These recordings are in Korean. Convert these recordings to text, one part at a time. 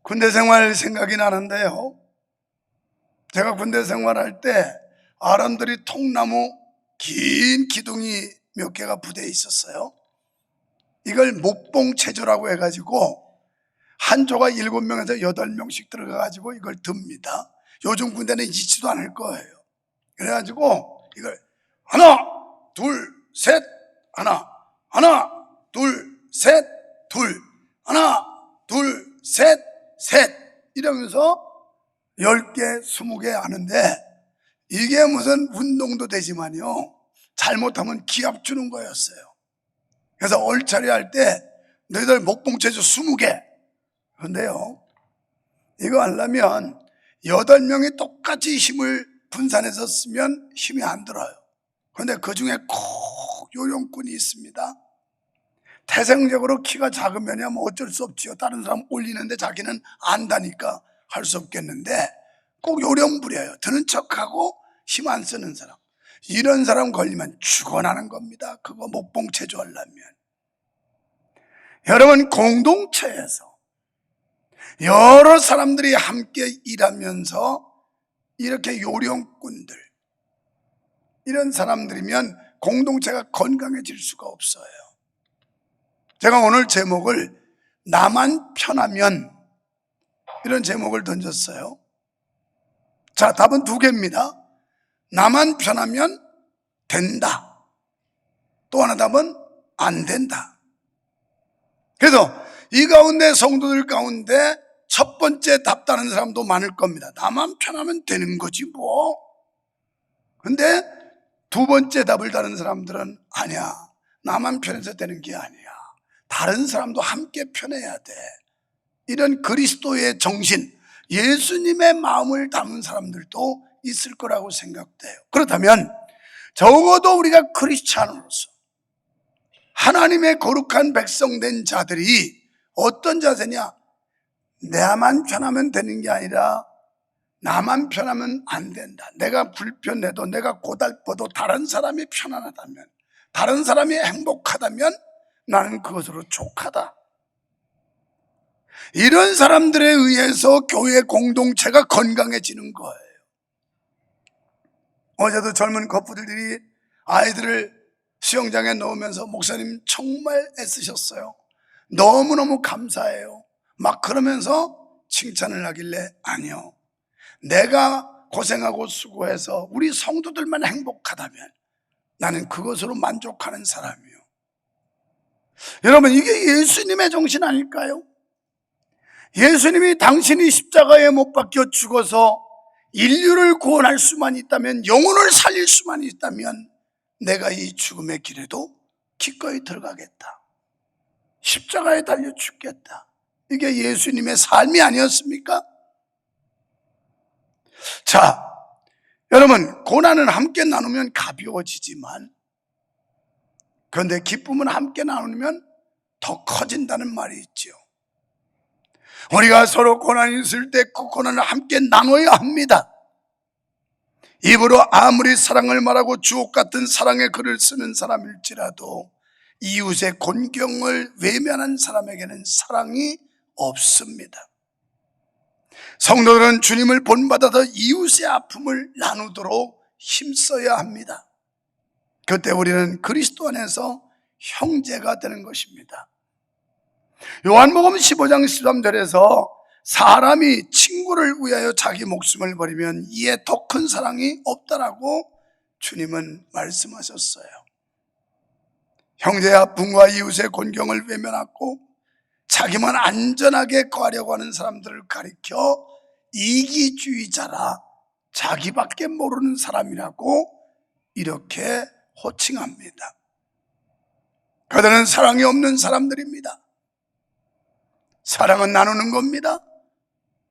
군대 생활 생각이 나는데요, 제가 군대 생활할 때 아람들이 통나무 긴 기둥이 몇 개가 부대에 있었어요. 이걸 목봉체조라고 해가지고 한 조가 7명에서 8명씩 들어가가지고 이걸 듭니다. 요즘 군대는 있지도 않을 거예요. 그래가지고 이걸 하나 둘 셋 하나 하나 둘 셋 둘 하나 둘 셋 셋 이러면서 10개 20개 하는데, 이게 무슨 운동도 되지만요, 잘못하면 기합 주는 거였어요. 그래서 얼차리 할 때 너희들 목봉체조 20개. 그런데요, 이거 하려면 8명이 똑같이 힘을 분산해서 쓰면 힘이 안 들어요. 그런데 그 중에 꼭 요령꾼이 있습니다. 태생적으로 키가 작으면 뭐 어쩔 수 없지요. 다른 사람 올리는데 자기는 안다니까 할 수 없겠는데 꼭 요령 부려요. 드는 척하고 힘 안 쓰는 사람. 이런 사람 걸리면 죽어나는 겁니다. 그거 목봉체조 하려면. 여러분, 공동체에서 여러 사람들이 함께 일하면서 이렇게 요령꾼들, 이런 사람들이면 공동체가 건강해질 수가 없어요. 제가 오늘 제목을 나만 편하면, 이런 제목을 던졌어요. 자, 답은 2개입니다. 나만 편하면 된다. 또 하나 답은 안 된다. 그래서 이 가운데, 성도들 가운데 첫 번째 답 다는 사람도 많을 겁니다. 나만 편하면 되는 거지 뭐. 근데 2번째 답을 다는 사람들은 아니야, 나만 편해서 되는 게 아니야, 다른 사람도 함께 편해야 돼. 이런 그리스도의 정신, 예수님의 마음을 담은 사람들도 있을 거라고 생각돼요. 그렇다면 적어도 우리가 크리스찬으로서 하나님의 거룩한 백성 된 자들이 어떤 자세냐? 나만 편하면 되는 게 아니라 나만 편하면 안 된다. 내가 불편해도, 내가 고달퍼도 다른 사람이 편안하다면, 다른 사람이 행복하다면 나는 그것으로 족하다. 이런 사람들에 의해서 교회 공동체가 건강해지는 거예요. 어제도 젊은 커플들이 아이들을 수영장에 넣으면서 목사님 정말 애쓰셨어요, 너무너무 감사해요, 막 그러면서 칭찬을 하길래, 아니요, 내가 고생하고 수고해서 우리 성도들만 행복하다면 나는 그것으로 만족하는 사람이요. 여러분, 이게 예수님의 정신 아닐까요? 예수님이 당신이 십자가에 못 박혀 죽어서 인류를 구원할 수만 있다면, 영혼을 살릴 수만 있다면 내가 이 죽음의 길에도 기꺼이 들어가겠다, 십자가에 달려 죽겠다. 이게 예수님의 삶이 아니었습니까? 자, 여러분, 고난은 함께 나누면 가벼워지지만, 그런데 기쁨은 함께 나누면 더 커진다는 말이 있죠. 우리가 서로 고난이 있을 때 그 고난을 함께 나눠야 합니다. 입으로 아무리 사랑을 말하고 주옥 같은 사랑의 글을 쓰는 사람일지라도 이웃의 곤경을 외면한 사람에게는 사랑이 없습니다. 성도들은 주님을 본받아서 이웃의 아픔을 나누도록 힘써야 합니다. 그때 우리는 그리스도 안에서 형제가 되는 것입니다. 요한복음 15장 13절에서 사람이 친구를 위하여 자기 목숨을 버리면 이에 더 큰 사랑이 없다라고 주님은 말씀하셨어요. 형제의 아픔과 이웃의 곤경을 외면하고 자기만 안전하게 거하려고 하는 사람들을 가리켜 이기주의자라, 자기밖에 모르는 사람이라고 이렇게 호칭합니다. 그들은 사랑이 없는 사람들입니다. 사랑은 나누는 겁니다.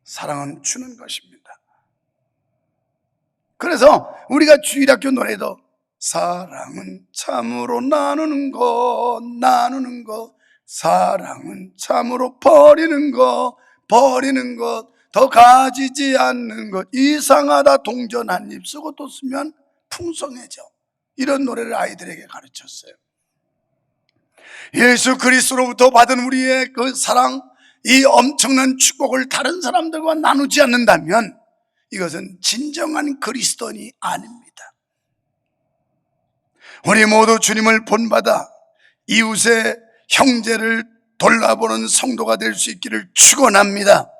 사랑은 주는 것입니다. 그래서 우리가 주일학교 노래도 사랑은 참으로 나누는 것, 나누는 것, 사랑은 참으로 버리는 것, 버리는 것, 더 가지지 않는 것, 이상하다 동전 한 입 쓰고 또 쓰면 풍성해져. 이런 노래를 아이들에게 가르쳤어요. 예수 그리스도로부터 받은 우리의 그 사랑, 이 엄청난 축복을 다른 사람들과 나누지 않는다면 이것은 진정한 그리스도인이 아닙니다. 우리 모두 주님을 본받아 이웃의 형제를 돌아보는 성도가 될 수 있기를 축원합니다.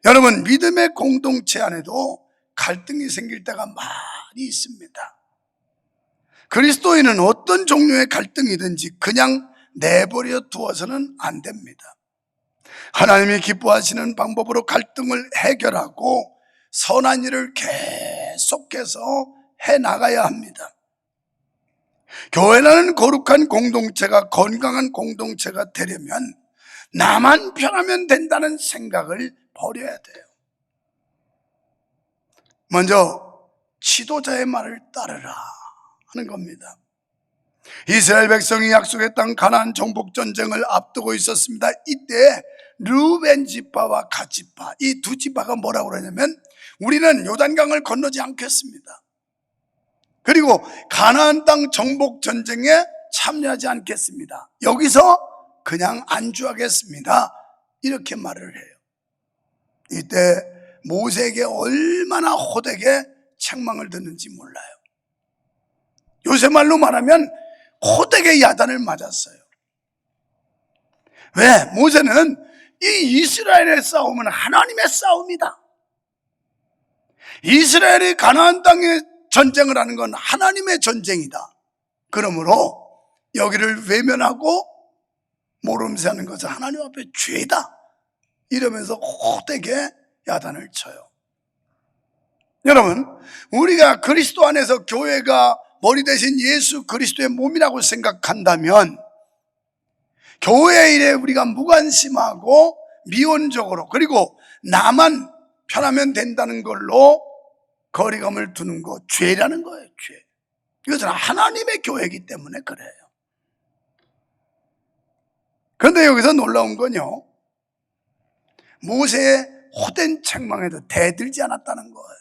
여러분, 믿음의 공동체 안에도 갈등이 생길 때가 많이 있습니다. 그리스도인은 어떤 종류의 갈등이든지 그냥 내버려 두어서는 안 됩니다. 하나님이 기뻐하시는 방법으로 갈등을 해결하고 선한 일을 계속해서 해나가야 합니다. 교회라는 거룩한 공동체가 건강한 공동체가 되려면 나만 편하면 된다는 생각을 버려야 돼요. 먼저 지도자의 말을 따르라 하는 겁니다. 이스라엘 백성이 약속의 땅 가나안 정복 전쟁을 앞두고 있었습니다. 이때 르우벤 지파와 갓 지파, 이 두 지파가 뭐라고 그러냐면 우리는 요단강을 건너지 않겠습니다. 그리고 가나안 땅 정복 전쟁에 참여하지 않겠습니다. 여기서 그냥 안주하겠습니다. 이렇게 말을 해요. 이때 모세에게 얼마나 호되게 책망을 듣는지 몰라요. 요새 말로 말하면 호되게 야단을 맞았어요. 왜? 모세는 이 이스라엘의 싸움은 하나님의 싸움이다. 이스라엘이 가나안 땅에 전쟁을 하는 건 하나님의 전쟁이다. 그러므로 여기를 외면하고 모름세하는 것은 하나님 앞에 죄다. 이러면서 호되게 야단을 쳐요. 여러분, 우리가 그리스도 안에서 교회가 머리 대신 예수 그리스도의 몸이라고 생각한다면 교회 일에 우리가 무관심하고 미온적으로 그리고 나만 편하면 된다는 걸로 거리감을 두는 거 죄라는 거예요. 죄. 이것은 하나님의 교회이기 때문에 그래요. 그런데 여기서 놀라운 건요, 모세의 호된 책망에도 대들지 않았다는 거예요.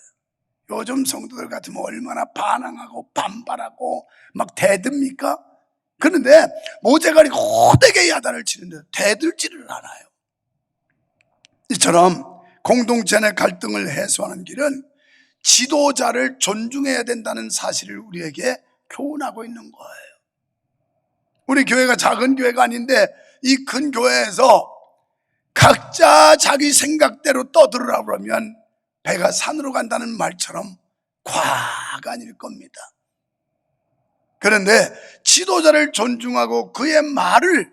요즘 성도들 같으면 얼마나 반항하고 반발하고 막 대듭니까? 그런데 모세가 호되게 야단을 치는데 대들지를 않아요. 이처럼 공동체 내 갈등을 해소하는 길은 지도자를 존중해야 된다는 사실을 우리에게 교훈하고 있는 거예요. 우리 교회가 작은 교회가 아닌데 이 큰 교회에서 각자 자기 생각대로 떠들으라고 그러면 배가 산으로 간다는 말처럼 과가 아닐 겁니다. 그런데 지도자를 존중하고 그의 말을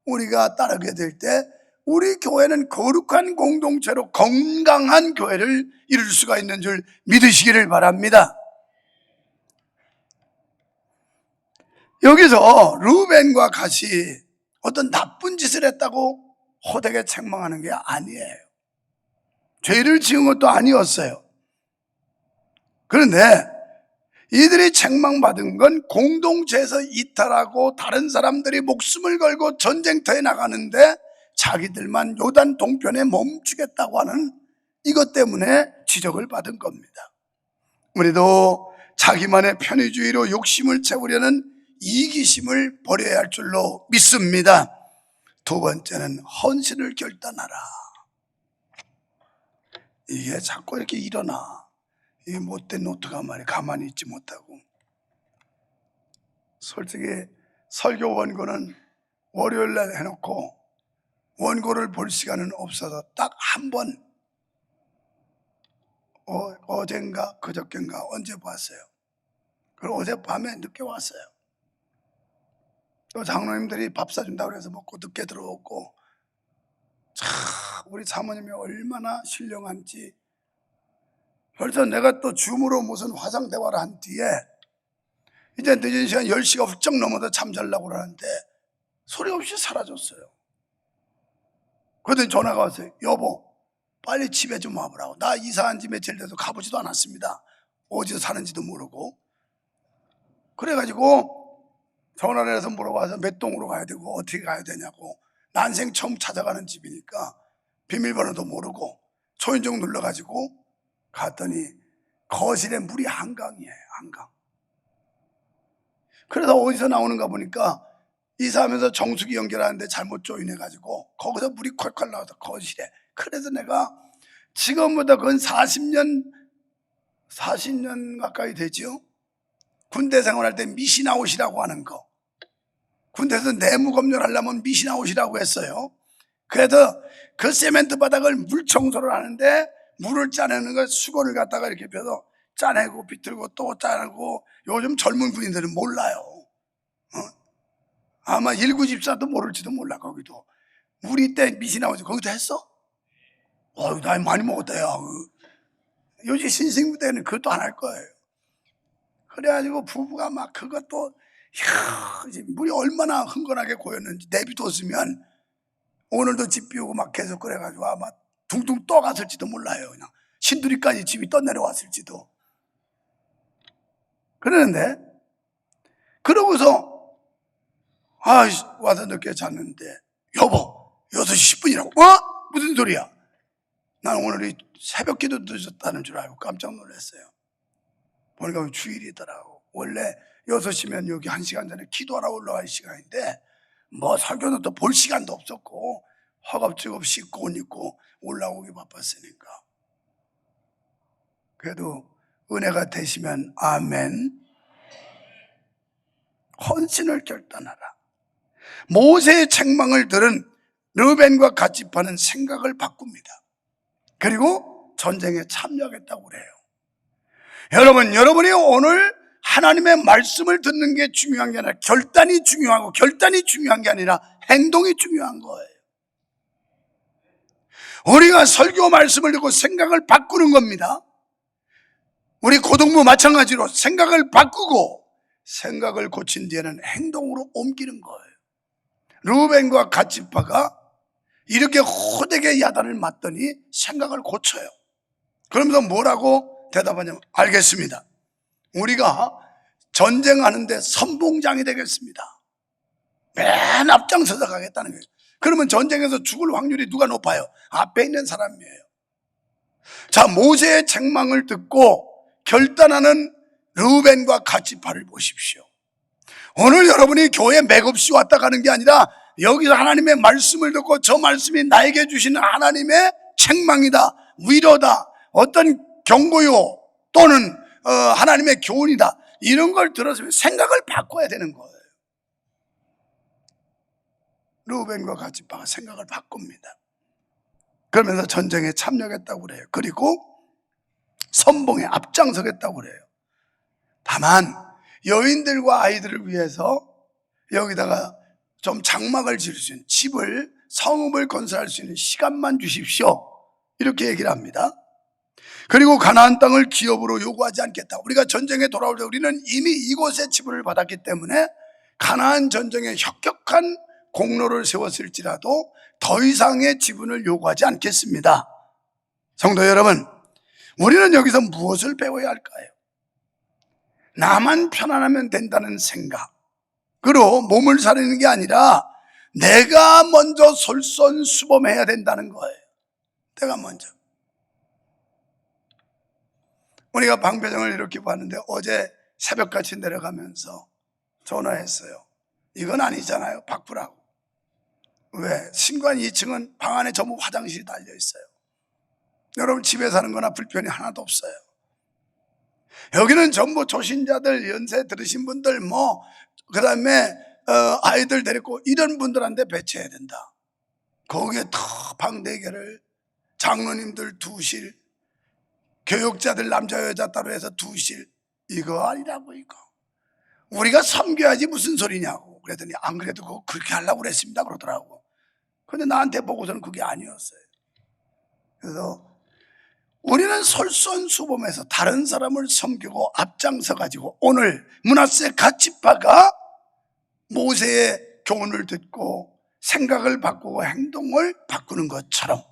우리가 따르게 될 때 우리 교회는 거룩한 공동체로 건강한 교회를 이룰 수가 있는 줄 믿으시기를 바랍니다. 여기서 르우벤과 갓이 어떤 나쁜 짓을 했다고 호되게 책망하는 게 아니에요. 죄를 지은 것도 아니었어요. 그런데 이들이 책망받은 건 공동체에서 이탈하고 다른 사람들이 목숨을 걸고 전쟁터에 나가는데 자기들만 요단 동편에 멈추겠다고 하는 이것 때문에 지적을 받은 겁니다. 우리도 자기만의 편의주의로 욕심을 채우려는 이기심을 버려야 할 줄로 믿습니다. 두 번째는 헌신을 결단하라. 이게 자꾸 이렇게 일어나. 이 못된 노트가 말이야. 가만히 있지 못하고. 솔직히 설교 원고는 월요일날 해놓고 원고를 볼 시간은 없어서 딱 한 번 어젠가 그저께인가 언제 봤어요. 그리고 어젯밤에 늦게 왔어요. 또 장로님들이 밥 사준다고 해서 먹고 늦게 들어오고, 참 우리 사모님이 얼마나 신령한지. 그래서 내가 또 줌으로 무슨 화상 대화를 한 뒤에 이제 늦은 시간 10시가 훌쩍 넘어서 잠자려고 그러는데 소리 없이 사라졌어요. 그러더니 전화가 왔어요. 여보, 빨리 집에 좀 와보라고. 나 이사한 지 며칠 돼서 가보지도 않았습니다. 어디서 사는지도 모르고. 그래가지고 전화를 해서 물어봐서 몇 동으로 가야 되고 어떻게 가야 되냐고. 난생 처음 찾아가는 집이니까 비밀번호도 모르고 초인종 눌러가지고 갔더니 거실에 물이 한강이에요. 한강. 그래서 어디서 나오는가 보니까 이사하면서 정수기 연결하는데 잘못 조인해가지고 거기서 물이 콸콸 나와서 거실에. 그래서 내가 지금보다 그건 40년 가까이 되죠. 군대 생활할 때 미신아웃이라고 하는 거, 군대에서 내무 검열하려면 미신아웃이라고 했어요. 그래서 그 세멘트 바닥을 물 청소를 하는데 물을 짜내는 걸 수건을 갖다가 이렇게 펴서 짜내고 비틀고 또 짜내고. 요즘 젊은 군인들은 몰라요. 아마 19집사도 모를지도 몰라. 거기도 우리 때 미신아웃 거기도 했어? 나이 많이 먹었다 야. 요즘 신생부대는 그것도 안 할 거예요. 그래가지고 부부가 막 그것도 물이 얼마나 흥건하게 고였는지 내비뒀으면 오늘도 집 비우고 막 계속 그래가지고 아마 둥둥 떠갔을지도 몰라요. 그냥 신두리까지 집이 떠내려왔을지도. 그러는데 그러고서 와서 늦게 잤는데 여보 6시 10분이라고. 무슨 소리야? 난 오늘이 새벽 기도 늦었다는 줄 알고 깜짝 놀랐어요. 보니까 주일이더라고. 원래 6시면 여기 1시간 전에 기도하러 올라갈 시간인데 뭐 설교는 또 볼 시간도 없었고 허겁지겁 씻고 옷 입고 올라오기 바빴으니까. 그래도 은혜가 되시면 아멘. 헌신을 결단하라. 모세의 책망을 들은 르벤과 갓집파는 생각을 바꿉니다. 그리고 전쟁에 참여하겠다고 그래요. 여러분이 오늘 하나님의 말씀을 듣는 게 중요한 게 아니라 결단이 중요하고, 결단이 중요한 게 아니라 행동이 중요한 거예요. 우리가 설교 말씀을 듣고 생각을 바꾸는 겁니다. 우리 고등부 마찬가지로 생각을 바꾸고 생각을 고친 뒤에는 행동으로 옮기는 거예요. 르우벤과 갓집파가 이렇게 호되게 야단을 맞더니 생각을 고쳐요. 그러면서 뭐라고 대답하냐면, 알겠습니다. 우리가 전쟁하는데 선봉장이 되겠습니다. 맨 앞장서서 가겠다는 거예요. 그러면 전쟁에서 죽을 확률이 누가 높아요? 앞에 있는 사람이에요. 자, 모세의 책망을 듣고 결단하는 르우벤과 갓집파를 보십시오. 오늘 여러분이 교회에 맥없이 왔다 가는 게 아니라 여기서 하나님의 말씀을 듣고 저 말씀이 나에게 주시는 하나님의 책망이다, 위로다, 어떤 경고요 또는 하나님의 교훈이다, 이런 걸 들었으면 생각을 바꿔야 되는 거예요. 르우벤과 갓집파가 생각을 바꿉니다. 그러면서 전쟁에 참여하겠다고 그래요. 그리고 선봉에 앞장서겠다고 그래요. 다만 여인들과 아이들을 위해서 여기다가 좀 장막을 지을 수 있는 집을, 성읍을 건설할 수 있는 시간만 주십시오, 이렇게 얘기를 합니다. 그리고 가나안 땅을 기업으로 요구하지 않겠다. 우리가 전쟁에 돌아올 때 우리는 이미 이곳에 지분을 받았기 때문에 가나안 전쟁에 혁혁한 공로를 세웠을지라도 더 이상의 지분을 요구하지 않겠습니다. 성도 여러분, 우리는 여기서 무엇을 배워야 할까요? 나만 편안하면 된다는 생각으로 몸을 사리는 게 아니라 내가 먼저 솔선수범해야 된다는 거예요. 내가 먼저. 우리가 방배정을 이렇게 봤는데 어제 새벽같이 내려가면서 전화했어요. 이건 아니잖아요, 바꾸라고. 왜? 신관 2층은 방 안에 전부 화장실이 달려있어요. 여러분 집에 사는 거나 불편이 하나도 없어요. 여기는 전부 조신자들, 연세 들으신 분들, 그 다음에 아이들 데리고 이런 분들한테 배치해야 된다. 거기에 다 방 4개를 장로님들 2실, 교육자들 남자 여자 따로 해서 2실, 이거 아니라고. 이거 우리가 섬겨야지 무슨 소리냐고 그랬더니 안 그래도 그거 그렇게 하려고 그랬습니다 그러더라고. 근데 나한테 보고서는 그게 아니었어요. 그래서 우리는 솔선수범해서 다른 사람을 섬기고 앞장서 가지고 오늘 므낫세 갓집파가 모세의 교훈을 듣고 생각을 바꾸고 행동을 바꾸는 것처럼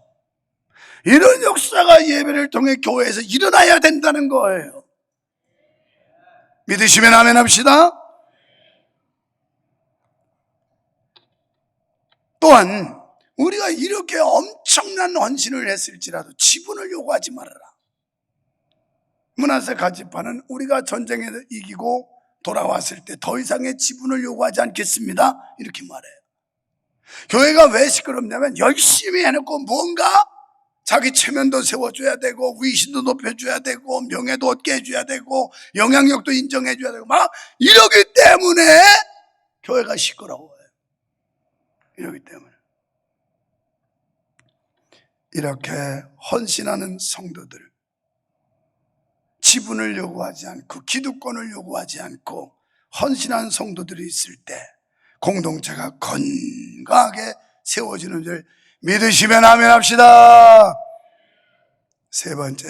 이런 역사가 예배를 통해 교회에서 일어나야 된다는 거예요. 믿으시면 아멘 합시다. 또한 우리가 이렇게 엄청난 헌신을 했을지라도 지분을 요구하지 말아라. 므낫세 갓집파는 우리가 전쟁에서 이기고 돌아왔을 때 더 이상의 지분을 요구하지 않겠습니다, 이렇게 말해요. 교회가 왜 시끄럽냐면 열심히 해놓고 뭔가 자기 체면도 세워줘야 되고 위신도 높여줘야 되고 명예도 얻게 해줘야 되고 영향력도 인정해줘야 되고 막 이러기 때문에 교회가 시끄러워요. 이러기 때문에. 이렇게 헌신하는 성도들, 지분을 요구하지 않고 기득권을 요구하지 않고 헌신한 성도들이 있을 때 공동체가 건강하게 세워지는 줄 믿으시면 아멘 합시다. 세 번째,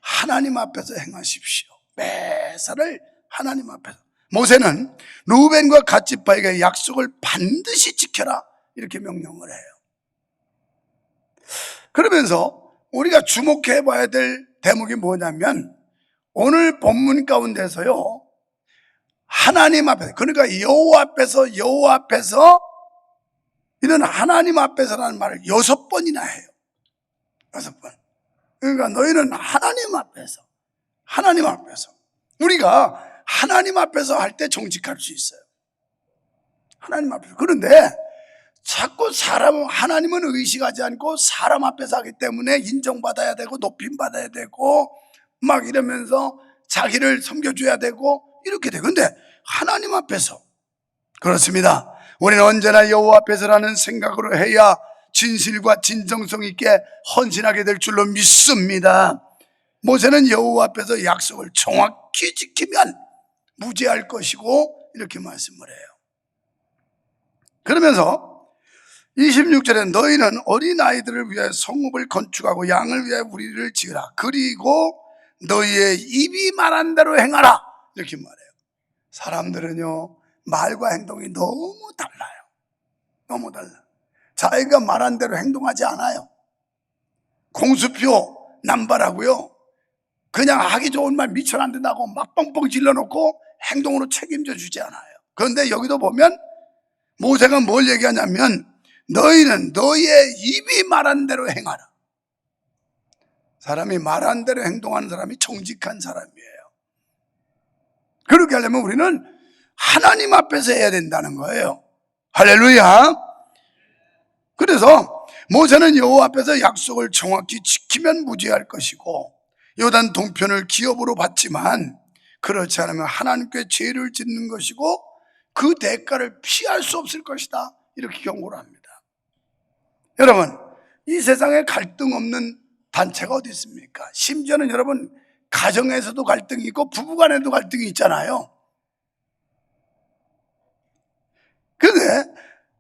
하나님 앞에서 행하십시오. 매사를 하나님 앞에서. 모세는 루벤과 갓지파에게 약속을 반드시 지켜라, 이렇게 명령을 해요. 그러면서 우리가 주목해 봐야 될 대목이 뭐냐면 오늘 본문 가운데서요, 하나님 앞에서, 그러니까 여호와 앞에서 이런 하나님 앞에서라는 말을 6번이나 해요. 6번. 그러니까 너희는 하나님 앞에서 우리가 하나님 앞에서 할 때 정직할 수 있어요. 하나님 앞에서. 그런데 자꾸 하나님은 의식하지 않고 사람 앞에서 하기 때문에 인정받아야 되고 높임받아야 되고 막 이러면서 자기를 섬겨줘야 되고 이렇게 돼. 근데 하나님 앞에서, 그렇습니다, 우리는 언제나 여호와 앞에서라는 생각으로 해야 진실과 진정성 있게 헌신하게 될 줄로 믿습니다. 모세는 여호와 앞에서 약속을 정확히 지키면 무죄할 것이고 이렇게 말씀을 해요. 그러면서 26절에 너희는 어린아이들을 위해 성읍을 건축하고 양을 위해 우리를 지으라. 그리고 너희의 입이 말한 대로 행하라, 이렇게 말해요. 사람들은요, 말과 행동이 너무 달라요. 너무 달라. 자기가 말한 대로 행동하지 않아요. 공수표 남발하고요, 그냥 하기 좋은 말 미쳐는 안 된다고 막 뻥뻥 질러놓고 행동으로 책임져 주지 않아요. 그런데 여기도 보면 모세가 뭘 얘기하냐면 너희는 너희의 입이 말한 대로 행하라. 사람이 말한 대로 행동하는 사람이 정직한 사람이에요. 그렇게 하려면 우리는 하나님 앞에서 해야 된다는 거예요. 할렐루야. 그래서 모세는 여호와 앞에서 약속을 정확히 지키면 무죄할 것이고 요단 동편을 기업으로 받지만 그렇지 않으면 하나님께 죄를 짓는 것이고 그 대가를 피할 수 없을 것이다, 이렇게 경고를 합니다. 여러분, 이 세상에 갈등 없는 단체가 어디 있습니까? 심지어는 여러분, 가정에서도 갈등이 있고 부부간에도 갈등이 있잖아요. 그런데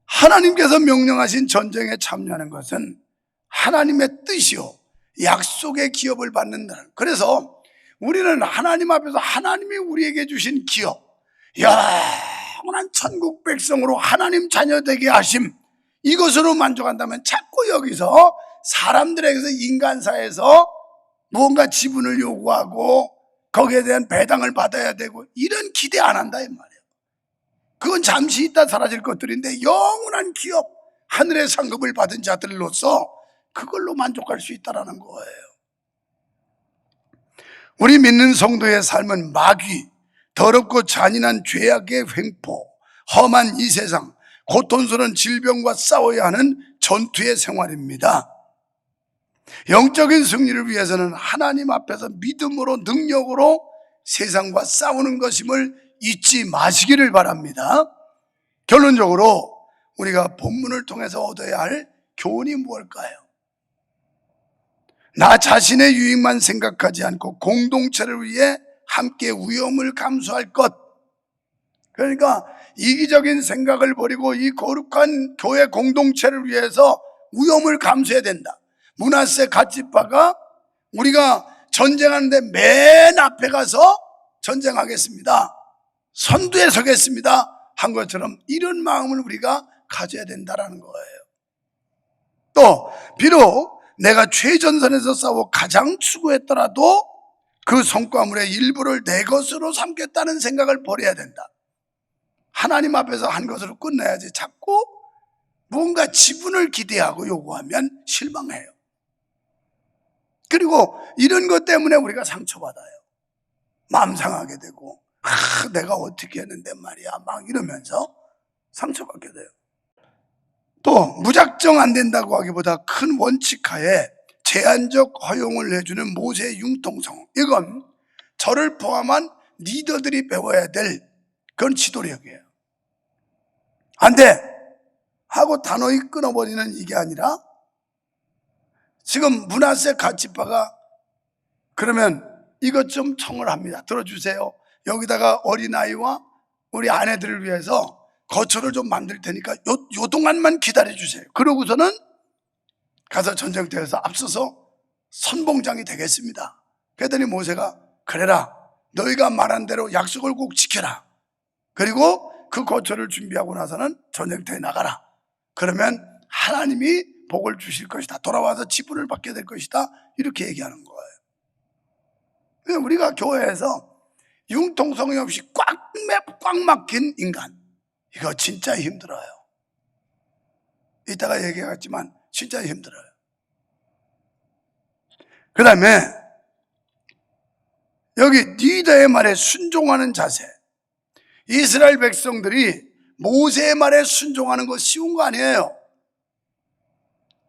하나님께서 명령하신 전쟁에 참여하는 것은 하나님의 뜻이요, 약속의 기업을 받는다는. 그래서 우리는 하나님 앞에서 하나님이 우리에게 주신 기업, 영원한 천국 백성으로 하나님 자녀 되게 하심, 이것으로 만족한다면 자꾸 여기서 사람들에게서, 인간사에서 무언가 지분을 요구하고 거기에 대한 배당을 받아야 되고 이런 기대 안 한다, 이 말이에요. 그건 잠시 있다 사라질 것들인데 영원한 기업, 하늘의 상급을 받은 자들로서 그걸로 만족할 수 있다는 거예요. 우리 믿는 성도의 삶은 마귀, 더럽고 잔인한 죄악의 횡포, 험한 이 세상, 고통스러운 질병과 싸워야 하는 전투의 생활입니다. 영적인 승리를 위해서는 하나님 앞에서 믿음으로, 능력으로 세상과 싸우는 것임을 잊지 마시기를 바랍니다. 결론적으로 우리가 본문을 통해서 얻어야 할 교훈이 무엇일까요? 나 자신의 유익만 생각하지 않고 공동체를 위해 함께 위험을 감수할 것. 그러니까 이기적인 생각을 버리고 이 거룩한 교회 공동체를 위해서 위험을 감수해야 된다. 므낫세 갓지파가 우리가 전쟁하는데 맨 앞에 가서 전쟁하겠습니다, 선두에 서겠습니다 한 것처럼 이런 마음을 우리가 가져야 된다는 거예요. 또 비록 내가 최전선에서 싸워 가장 수고했더라도 그 성과물의 일부를 내 것으로 삼겠다는 생각을 버려야 된다. 하나님 앞에서 한 것으로 끝내야지 자꾸 뭔가 지분을 기대하고 요구하면 실망해요. 그리고 이런 것 때문에 우리가 상처받아요. 마음 상하게 되고 내가 어떻게 했는데 말이야 막 이러면서 상처받게 돼요. 또 무작정 안 된다고 하기보다 큰 원칙하에 제한적 허용을 해주는 모세의 융통성, 이건 저를 포함한 리더들이 배워야 될 그런 지도력이에요. 안 돼! 하고 단호히 끊어버리는 이게 아니라, 지금 므낫세 갓지파가 그러면 이것 좀 청을 합니다. 들어주세요. 여기다가 어린아이와 우리 아내들을 위해서 거처를 좀 만들 테니까 요 동안만 기다려주세요. 그러고서는 가서 전쟁터에서 앞서서 선봉장이 되겠습니다. 그랬더니 모세가 그래라, 너희가 말한 대로 약속을 꼭 지켜라. 그리고 그 거처를 준비하고 나서는 전쟁터에 나가라. 그러면 하나님이 복을 주실 것이다. 돌아와서 지분을 받게 될 것이다. 이렇게 얘기하는 거예요. 우리가 교회에서 융통성이 없이 꽉 막힌 인간, 이거 진짜 힘들어요. 이따가 얘기하겠지만 진짜 힘들어요. 그 다음에 여기 리더의 말에 순종하는 자세. 이스라엘 백성들이 모세의 말에 순종하는 거 쉬운 거 아니에요.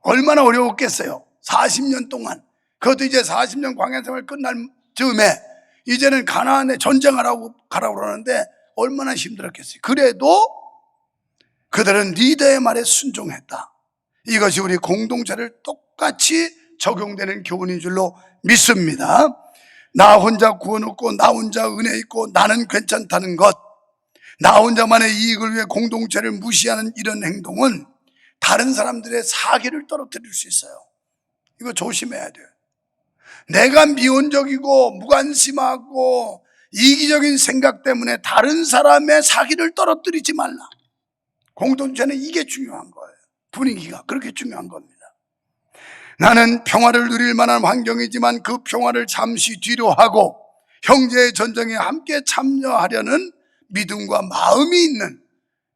얼마나 어려웠겠어요. 40년 동안. 그것도 이제 40년 광야생활 끝날 즈음에 이제는 가나안에 전쟁하라고 가라고 그러는데 얼마나 힘들었겠어요. 그래도 그들은 리더의 말에 순종했다. 이것이 우리 공동체를 똑같이 적용되는 교훈인 줄로 믿습니다. 나 혼자 구원 얻고 나 혼자 은혜 있고 나는 괜찮다는 것, 나 혼자만의 이익을 위해 공동체를 무시하는 이런 행동은 다른 사람들의 사기를 떨어뜨릴 수 있어요. 이거 조심해야 돼요. 내가 미온적이고 무관심하고 이기적인 생각 때문에 다른 사람의 사기를 떨어뜨리지 말라. 공동체는 이게 중요한 거예요. 분위기가 그렇게 중요한 겁니다. 나는 평화를 누릴 만한 환경이지만 그 평화를 잠시 뒤로 하고 형제의 전쟁에 함께 참여하려는 믿음과 마음이 있는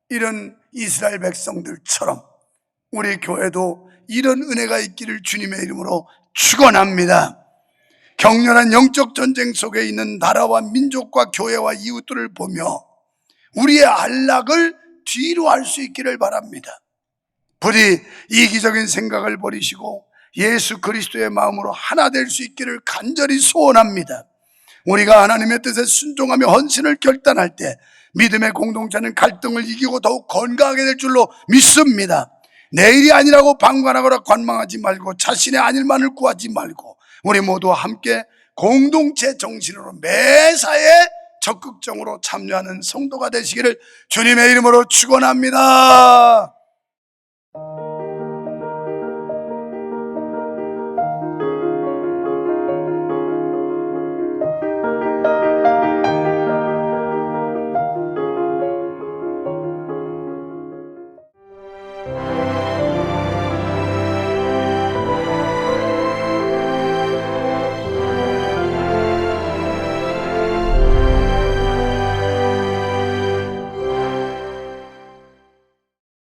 이런 이스라엘 백성들처럼 우리 교회도 이런 은혜가 있기를 주님의 이름으로 축원합니다. 격렬한 영적 전쟁 속에 있는 나라와 민족과 교회와 이웃들을 보며 우리의 안락을 뒤로 할 수 있기를 바랍니다. 부디 이기적인 생각을 버리시고 예수 그리스도의 마음으로 하나 될 수 있기를 간절히 소원합니다. 우리가 하나님의 뜻에 순종하며 헌신을 결단할 때 믿음의 공동체는 갈등을 이기고 더욱 건강하게 될 줄로 믿습니다. 내일이 아니라고 방관하거나 관망하지 말고 자신의 아닐만을 구하지 말고 우리 모두 함께 공동체 정신으로 매사에 적극적으로 참여하는 성도가 되시기를 주님의 이름으로 축원합니다.